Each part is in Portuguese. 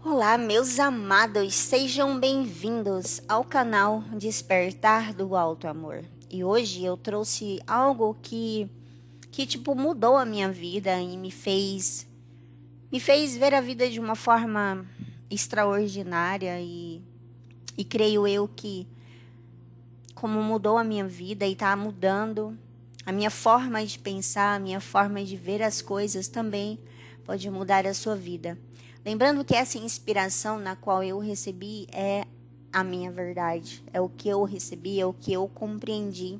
Olá, meus amados, sejam bem-vindos ao canal Despertar do Alto Amor. E hoje eu trouxe algo que mudou a minha vida e me fez ver a vida de uma forma extraordinária e creio eu que como mudou a minha vida e está mudando a minha forma de pensar, a minha forma de ver as coisas também pode mudar a sua vida. Lembrando que essa inspiração na qual eu recebi é a minha verdade, é o que eu recebi, é o que eu compreendi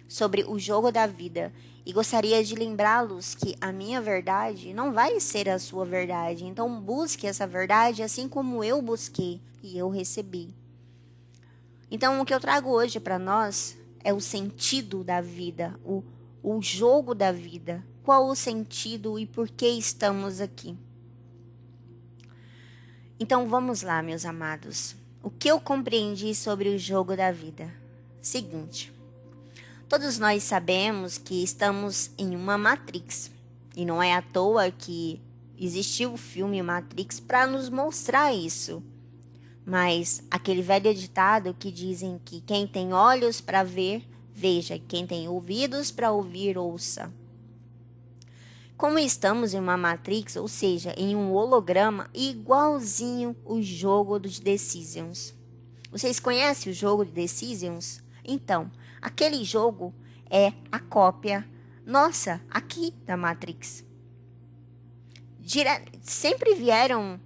sobre o jogo da vida. E gostaria de lembrá-los que a minha verdade não vai ser a sua verdade. Então busque essa verdade assim como eu busquei e eu recebi. Então o que eu trago hoje para nós é o sentido da vida, o jogo da vida. Qual o sentido e por que estamos aqui? Então vamos lá, meus amados. O que eu compreendi sobre o jogo da vida? Seguinte, todos nós sabemos que estamos em uma Matrix. E não é à toa que existiu o filme Matrix para nos mostrar isso. Mas aquele velho ditado que dizem que quem tem olhos para ver, veja, quem tem ouvidos para ouvir, ouça. Como estamos em uma Matrix, ou seja, em um holograma, igualzinho o jogo dos Decisions. Vocês conhecem o jogo de Decisions? Então, aquele jogo é a cópia nossa aqui da Matrix. Sempre vieram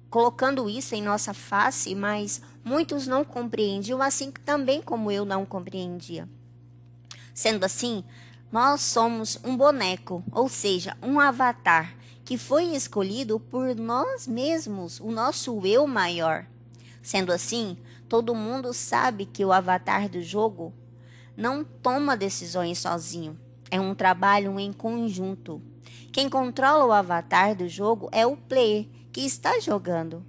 colocando isso em nossa face, mas muitos não compreendiam, assim também como eu não compreendia. Sendo assim, nós somos um boneco, ou seja, um avatar, que foi escolhido por nós mesmos, o nosso eu maior. Sendo assim, todo mundo sabe que o avatar do jogo não toma decisões sozinho. É um trabalho em conjunto. Quem controla o avatar do jogo é o player que está jogando,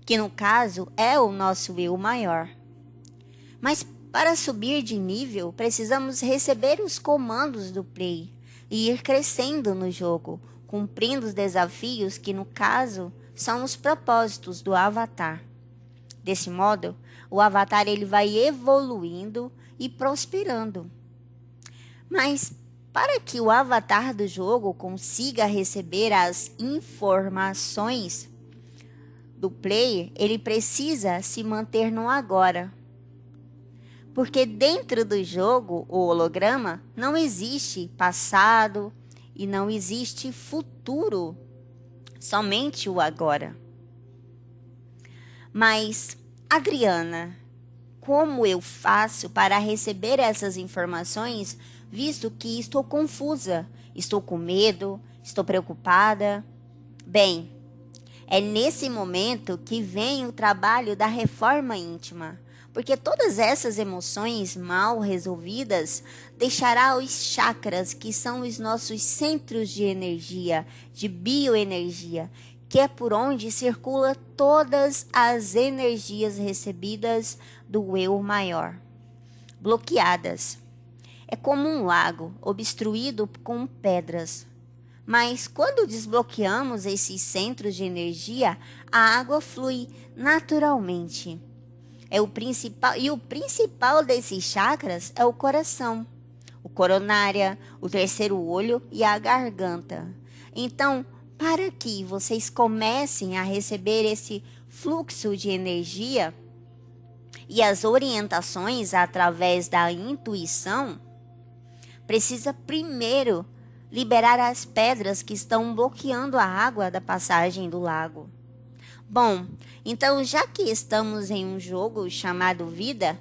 que no caso é o nosso eu maior. Mas para subir de nível, precisamos receber os comandos do play e ir crescendo no jogo, cumprindo os desafios que no caso são os propósitos do avatar. Desse modo, o avatar ele vai evoluindo e prosperando. Mas para que o avatar do jogo consiga receber as informações do player, ele precisa se manter no agora. Porque dentro do jogo, o holograma, não existe passado e não existe futuro, somente o agora. Mas, Adriana, como eu faço para receber essas informações, visto que estou confusa, estou com medo, estou preocupada? Bem, é nesse momento que vem o trabalho da reforma íntima, porque todas essas emoções mal resolvidas deixará os chakras, que são os nossos centros de energia, de bioenergia, que é por onde circula todas as energias recebidas do eu maior, bloqueadas. É como um lago obstruído com pedras. Mas quando desbloqueamos esses centros de energia, a água flui naturalmente. O principal desses chakras é o coração, o coronária, o terceiro olho e a garganta. Então, para que vocês comecem a receber esse fluxo de energia e as orientações através da intuição, precisa primeiro liberar as pedras que estão bloqueando a água da passagem do lago. Bom, então já que estamos em um jogo chamado vida,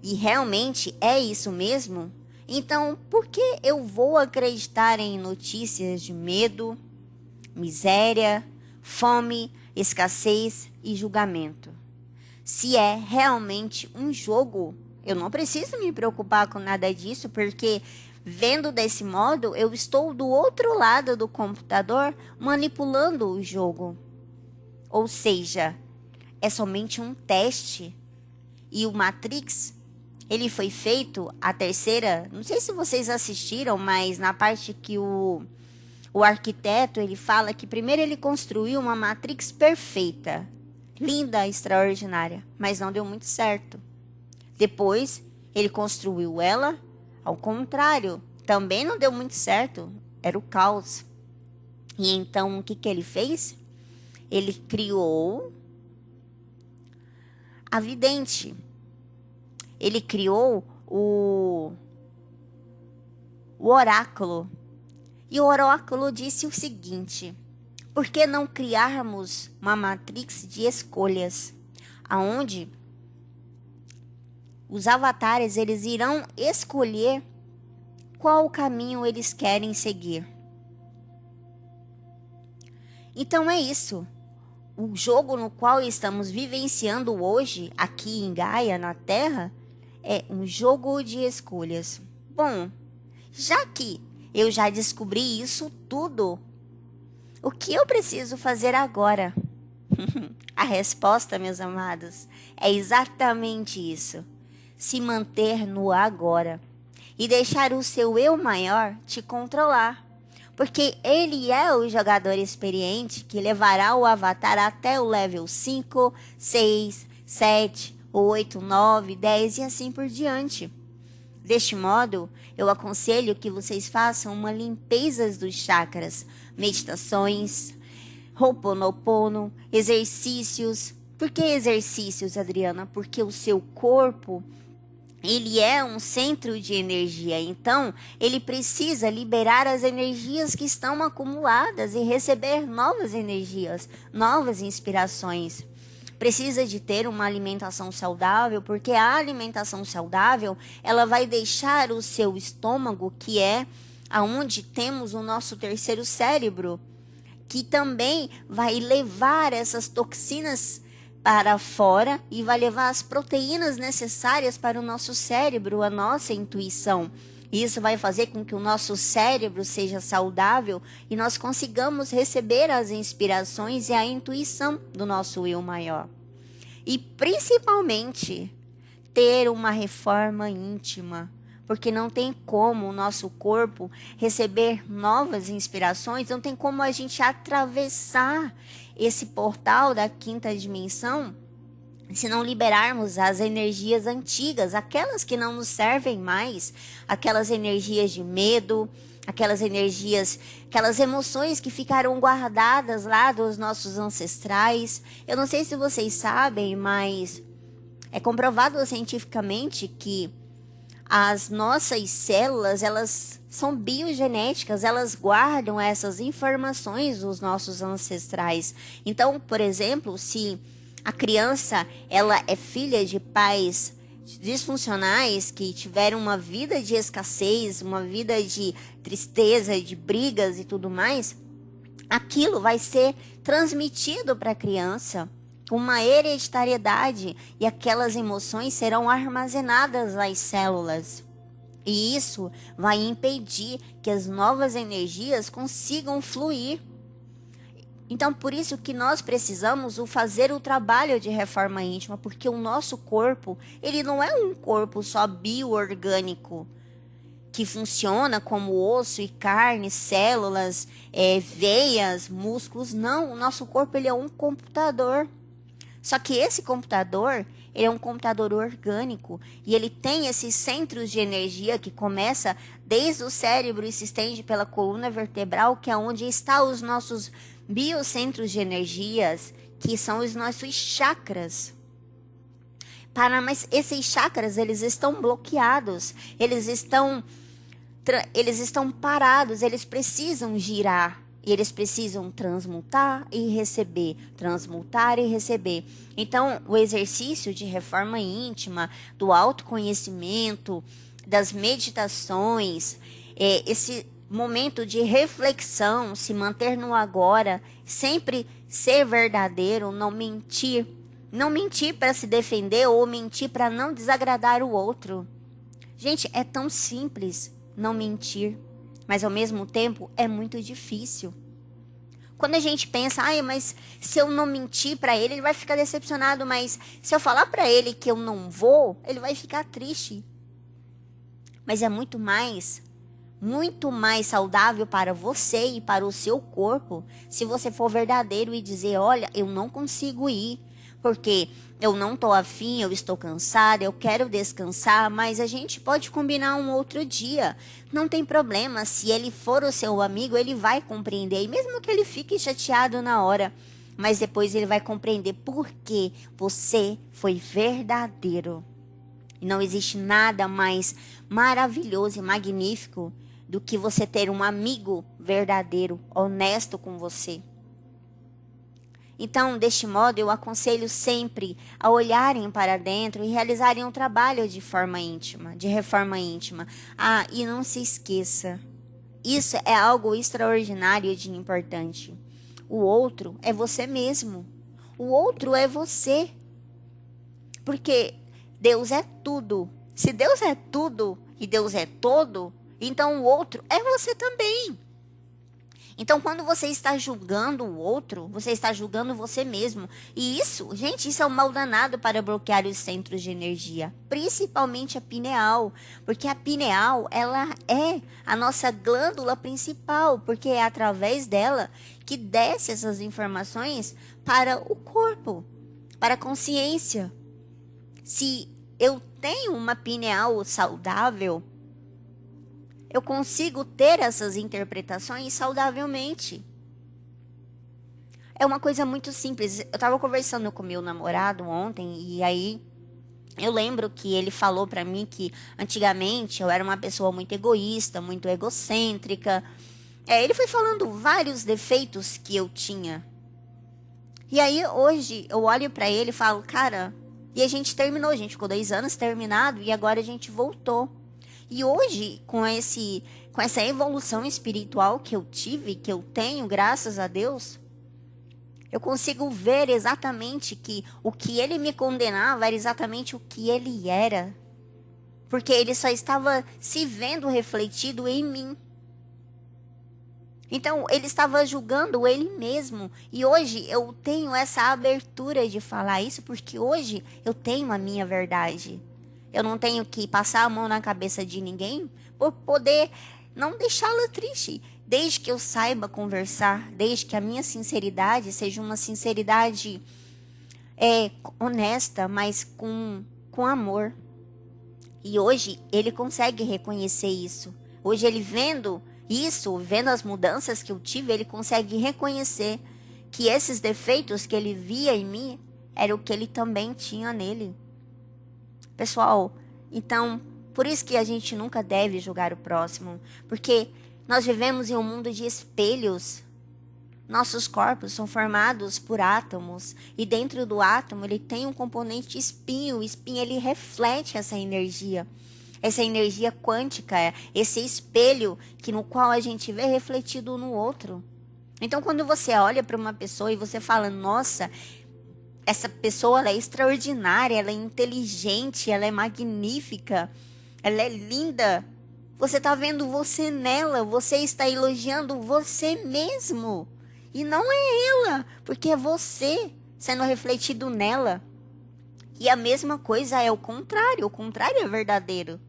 e realmente é isso mesmo, então por que eu vou acreditar em notícias de medo, miséria, fome, escassez e julgamento? Se é realmente um jogo, eu não preciso me preocupar com nada disso, porque vendo desse modo, eu estou do outro lado do computador manipulando o jogo. Ou seja, é somente um teste. E o Matrix, ele foi feito, a terceira, não sei se vocês assistiram, mas na parte que o O arquiteto, ele fala que primeiro ele construiu uma matrix perfeita, linda, extraordinária, mas não deu muito certo. Depois, ele construiu ela ao contrário, também não deu muito certo, era o caos. E então, o que ele fez? Ele criou a vidente. Ele criou o oráculo. E o oráculo disse o seguinte: por que não criarmos uma matrix de escolhas, aonde os avatares eles irão escolher qual caminho eles querem seguir? Então é isso. O jogo no qual estamos vivenciando hoje, aqui em Gaia, na Terra, é um jogo de escolhas. Bom, já que eu já descobri isso tudo, o que eu preciso fazer agora? A resposta, meus amados, é exatamente isso. Se manter no agora e deixar o seu eu maior te controlar. Porque ele é o jogador experiente que levará o avatar até o level 5, 6, 7, 8, 9, 10 e assim por diante. Deste modo, eu aconselho que vocês façam uma limpeza dos chakras, meditações, Ho'oponopono, exercícios. Por que exercícios, Adriana? Porque o seu corpo, ele é um centro de energia, então ele precisa liberar as energias que estão acumuladas e receber novas energias, novas inspirações. Precisa de ter uma alimentação saudável, porque a alimentação saudável, ela vai deixar o seu estômago, que é aonde temos o nosso terceiro cérebro, que também vai levar essas toxinas para fora e vai levar as proteínas necessárias para o nosso cérebro, a nossa intuição. Isso vai fazer com que o nosso cérebro seja saudável e nós consigamos receber as inspirações e a intuição do nosso eu maior. E principalmente ter uma reforma íntima, porque não tem como o nosso corpo receber novas inspirações, não tem como a gente atravessar esse portal da quinta dimensão se não liberarmos as energias antigas, aquelas que não nos servem mais, aquelas energias de medo, aquelas energias, aquelas emoções que ficaram guardadas lá dos nossos ancestrais. Eu não sei se vocês sabem, mas é comprovado cientificamente que as nossas células, elas são biogenéticas, elas guardam essas informações dos nossos ancestrais. Então, por exemplo, se a criança ela é filha de pais disfuncionais que tiveram uma vida de escassez, uma vida de tristeza, de brigas e tudo mais, aquilo vai ser transmitido para a criança com uma hereditariedade e aquelas emoções serão armazenadas nas células. E isso vai impedir que as novas energias consigam fluir. Então, por isso que nós precisamos fazer o trabalho de reforma íntima, porque o nosso corpo, ele não é um corpo só bioorgânico, que funciona como osso e carne, células, veias, músculos. Não, o nosso corpo ele é um computador. Só que esse computador, ele é um computador orgânico e ele tem esses centros de energia que começa desde o cérebro e se estende pela coluna vertebral, que é onde estão os nossos biocentros de energias, que são os nossos chakras. Mas esses chakras, eles estão bloqueados, eles estão parados, eles precisam girar. E eles precisam transmutar e receber, transmutar e receber. Então, o exercício de reforma íntima, do autoconhecimento, das meditações, esse momento de reflexão, se manter no agora, sempre ser verdadeiro, não mentir. Não mentir para se defender ou mentir para não desagradar o outro. Gente, é tão simples não mentir. Mas ao mesmo tempo é muito difícil. Quando a gente pensa, mas se eu não mentir para ele, ele vai ficar decepcionado. Mas se eu falar para ele que eu não vou, ele vai ficar triste. Mas é muito mais muito mais saudável para você e para o seu corpo, se você for verdadeiro e dizer, olha, eu não consigo ir, porque eu não estou afim, eu estou cansada, eu quero descansar, mas a gente pode combinar um outro dia. Não tem problema, se ele for o seu amigo, ele vai compreender, e mesmo que ele fique chateado na hora, mas depois ele vai compreender porque você foi verdadeiro. E não existe nada mais maravilhoso e magnífico do que você ter um amigo verdadeiro, honesto com você. Então, deste modo, eu aconselho sempre a olharem para dentro e realizarem um trabalho de forma íntima, de reforma íntima. Ah, e não se esqueça, isso é algo extraordinário de importante. O outro é você mesmo. O outro é você. Porque Deus é tudo. Se Deus é tudo e Deus é todo, então o outro é você também. Então, quando você está julgando o outro, você está julgando você mesmo. E isso, gente, isso é um mal danado para bloquear os centros de energia. Principalmente a pineal. Porque a pineal, ela é a nossa glândula principal. Porque é através dela que desce essas informações para o corpo, para a consciência. Se eu tenho uma pineal saudável, eu consigo ter essas interpretações saudavelmente. É uma coisa muito simples. Eu estava conversando com meu namorado ontem e aí eu lembro que ele falou para mim que antigamente eu era uma pessoa muito egoísta, muito egocêntrica. Ele foi falando vários defeitos que eu tinha. E aí hoje eu olho para ele e falo, cara, e a gente terminou, a gente ficou 2 anos terminado e agora a gente voltou. E hoje, com essa evolução espiritual que eu tive, que eu tenho, graças a Deus, eu consigo ver exatamente que o que ele me condenava era exatamente o que ele era. Porque ele só estava se vendo refletido em mim. Então, ele estava julgando ele mesmo. E hoje eu tenho essa abertura de falar isso, porque hoje eu tenho a minha verdade. Eu não tenho que passar a mão na cabeça de ninguém por poder não deixá-la triste. Desde que eu saiba conversar, desde que a minha sinceridade seja uma sinceridade honesta, mas com amor. E hoje ele consegue reconhecer isso. Hoje ele vendo isso, vendo as mudanças que eu tive, ele consegue reconhecer que esses defeitos que ele via em mim era o que ele também tinha nele. Pessoal, então, por isso que a gente nunca deve julgar o próximo, porque nós vivemos em um mundo de espelhos. Nossos corpos são formados por átomos, e dentro do átomo ele tem um componente espinho. O espinho ele reflete essa energia quântica, esse espelho no qual a gente vê refletido no outro. Então, quando você olha para uma pessoa e você fala, nossa, essa pessoa ela é extraordinária, ela é inteligente, ela é magnífica, ela é linda. Você está vendo você nela, você está elogiando você mesmo. E não é ela, porque é você sendo refletido nela. E a mesma coisa é o contrário é verdadeiro.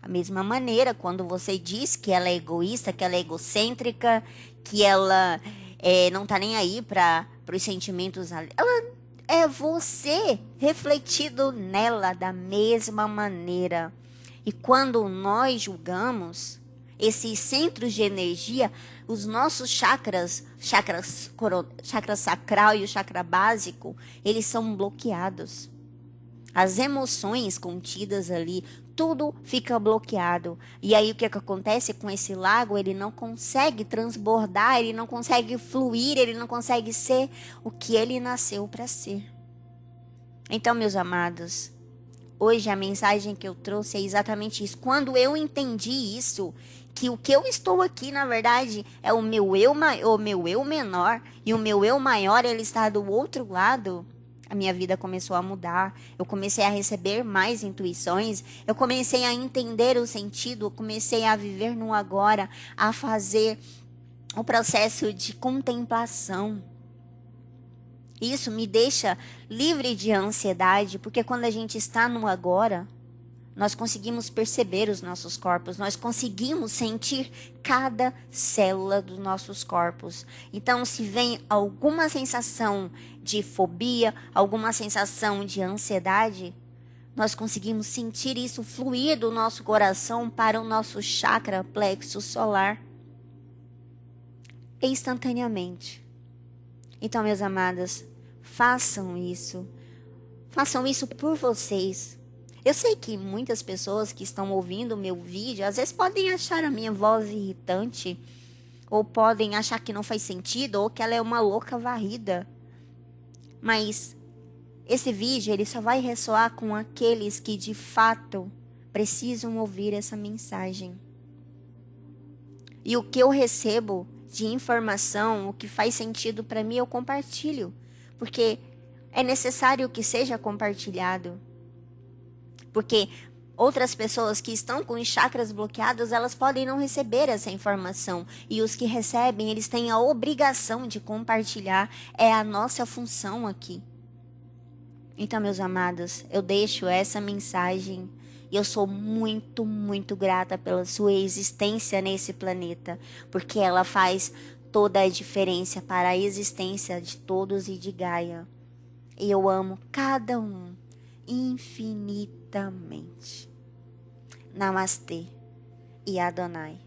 A mesma maneira, quando você diz que ela é egoísta, que ela é egocêntrica, que ela não está nem aí para os sentimentos, ela é você refletido nela da mesma maneira. E quando nós julgamos esses centros de energia, os nossos chakras sacral e o chakra básico, eles são bloqueados. As emoções contidas ali, tudo fica bloqueado. E aí o que acontece com esse lago? Ele não consegue transbordar, ele não consegue fluir, ele não consegue ser o que ele nasceu para ser. Então, meus amados, hoje a mensagem que eu trouxe é exatamente isso. Quando eu entendi isso, que o que eu estou aqui, na verdade, é o meu eu menor, e o meu eu maior, ele está do outro lado, a minha vida começou a mudar. Eu comecei a receber mais intuições, eu comecei a entender o sentido, eu comecei a viver no agora, a fazer o processo de contemplação. Isso me deixa livre de ansiedade, porque quando a gente está no agora, Nós conseguimos perceber os nossos corpos, nós conseguimos sentir cada célula dos nossos corpos. Então, se vem alguma sensação de fobia, alguma sensação de ansiedade, nós conseguimos sentir isso fluir do nosso coração para o nosso chakra plexo solar instantaneamente. Então, meus amados, façam isso. Façam isso por vocês. Eu sei que muitas pessoas que estão ouvindo o meu vídeo, às vezes podem achar a minha voz irritante, ou podem achar que não faz sentido, ou que ela é uma louca varrida. Mas esse vídeo, ele só vai ressoar com aqueles que de fato precisam ouvir essa mensagem. E o que eu recebo de informação, o que faz sentido para mim, eu compartilho. Porque é necessário que seja compartilhado. Porque outras pessoas que estão com os chakras bloqueados, elas podem não receber essa informação. E os que recebem, eles têm a obrigação de compartilhar. É a nossa função aqui. Então, meus amados, eu deixo essa mensagem. E eu sou muito, muito grata pela sua existência nesse planeta. Porque ela faz toda a diferença para a existência de todos e de Gaia. E eu amo cada um infinitamente. Namastê e Adonai.